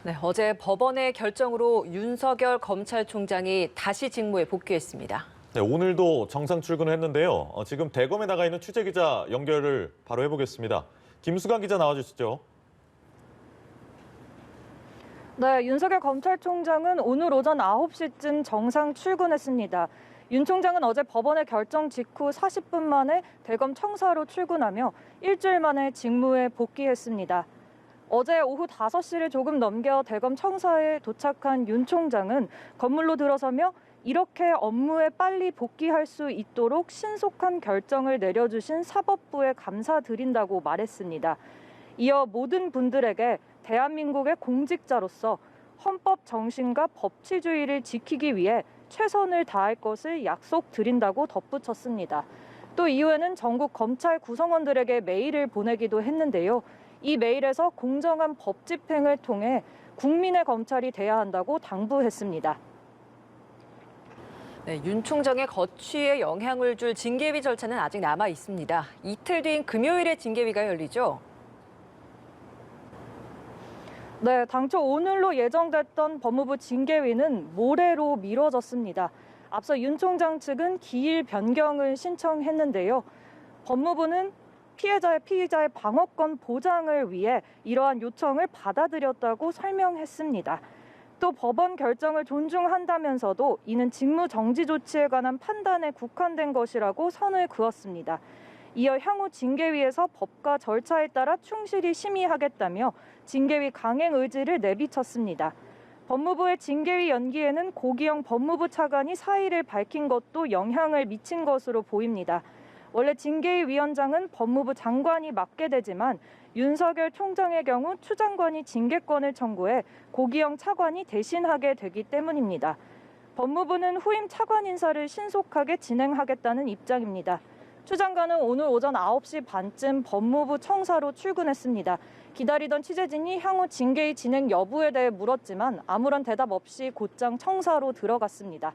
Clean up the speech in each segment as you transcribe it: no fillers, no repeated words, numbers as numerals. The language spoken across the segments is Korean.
네, 어제 법원의 결정으로 윤석열 검찰총장이 다시 직무에 복귀했습니다. 네, 오늘도 정상 출근을 했는데요. 지금 대검에 나가 있는 취재기자 연결을 바로 해보겠습니다. 김수강 기자 나와주시죠. 네, 윤석열 검찰총장은 오늘 오전 9시쯤 정상 출근했습니다. 윤 총장은 어제 법원의 결정 직후 40분 만에 대검 청사로 출근하며 일주일 만에 직무에 복귀했습니다. 어제 오후 5시를 조금 넘겨 대검 청사에 도착한 윤 총장은 건물로 들어서며 이렇게 업무에 빨리 복귀할 수 있도록 신속한 결정을 내려주신 사법부에 감사드린다고 말했습니다. 이어 모든 분들에게 대한민국의 공직자로서 헌법 정신과 법치주의를 지키기 위해 최선을 다할 것을 약속드린다고 덧붙였습니다. 또 이후에는 전국 검찰 구성원들에게 메일을 보내기도 했는데요. 이 메일에서 공정한 법 집행을 통해 국민의 검찰이 돼야 한다고 당부했습니다. 네, 윤 총장의 거취에 영향을 줄 징계위 절차는 아직 남아 있습니다. 이틀 뒤인 금요일에 징계위가 열리죠. 네, 당초 오늘로 예정됐던 법무부 징계위는 모레로 미뤄졌습니다. 앞서 윤 총장 측은 기일 변경을 신청했는데요. 법무부는 피의자의 방어권 보장을 위해 이러한 요청을 받아들였다고 설명했습니다. 또 법원 결정을 존중한다면서도 이는 직무 정지 조치에 관한 판단에 국한된 것이라고 선을 그었습니다. 이어 향후 징계위에서 법과 절차에 따라 충실히 심의하겠다며 징계위 강행 의지를 내비쳤습니다. 법무부의 징계위 연기에는 고기영 법무부 차관이 사의를 밝힌 것도 영향을 미친 것으로 보입니다. 원래 징계위 위원장은 법무부 장관이 맡게 되지만 윤석열 총장의 경우 추 장관이 징계권을 청구해 고기영 차관이 대신하게 되기 때문입니다. 법무부는 후임 차관 인사를 신속하게 진행하겠다는 입장입니다. 추 장관은 오늘 오전 9시 반쯤 법무부 청사로 출근했습니다. 기다리던 취재진이 향후 징계위 진행 여부에 대해 물었지만 아무런 대답 없이 곧장 청사로 들어갔습니다.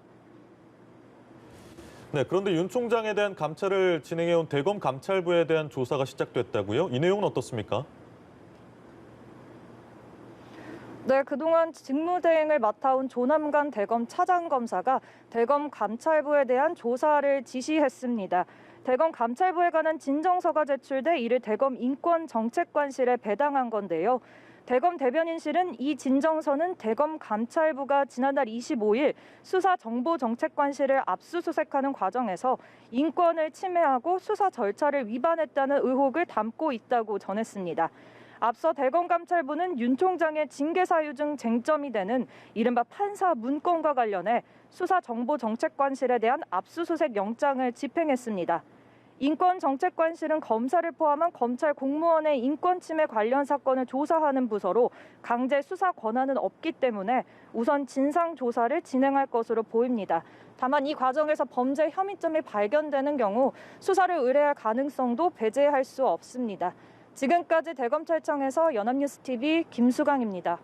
네, 그런데 윤 총장에 대한 감찰을 진행해온 대검 감찰부에 대한 조사가 시작됐다고요? 이 내용은 어떻습니까? 네, 그동안 직무대행을 맡아온 조남관 대검 차장검사가 대검 감찰부에 대한 조사를 지시했습니다. 대검 감찰부에 관한 진정서가 제출돼 이를 대검 인권정책관실에 배당한 건데요. 대검 대변인실은 이 진정서는 대검 감찰부가 지난달 25일 수사정보정책관실을 압수수색하는 과정에서 인권을 침해하고 수사 절차를 위반했다는 의혹을 담고 있다고 전했습니다. 앞서 대검 감찰부는 윤 총장의 징계 사유 중 쟁점이 되는 이른바 판사 문건과 관련해 수사정보정책관실에 대한 압수수색 영장을 집행했습니다. 인권정책관실은 검사를 포함한 검찰 공무원의 인권침해 관련 사건을 조사하는 부서로 강제 수사 권한은 없기 때문에 우선 진상조사를 진행할 것으로 보입니다. 다만 이 과정에서 범죄 혐의점이 발견되는 경우 수사를 의뢰할 가능성도 배제할 수 없습니다. 지금까지 대검찰청에서 연합뉴스TV 김수강입니다.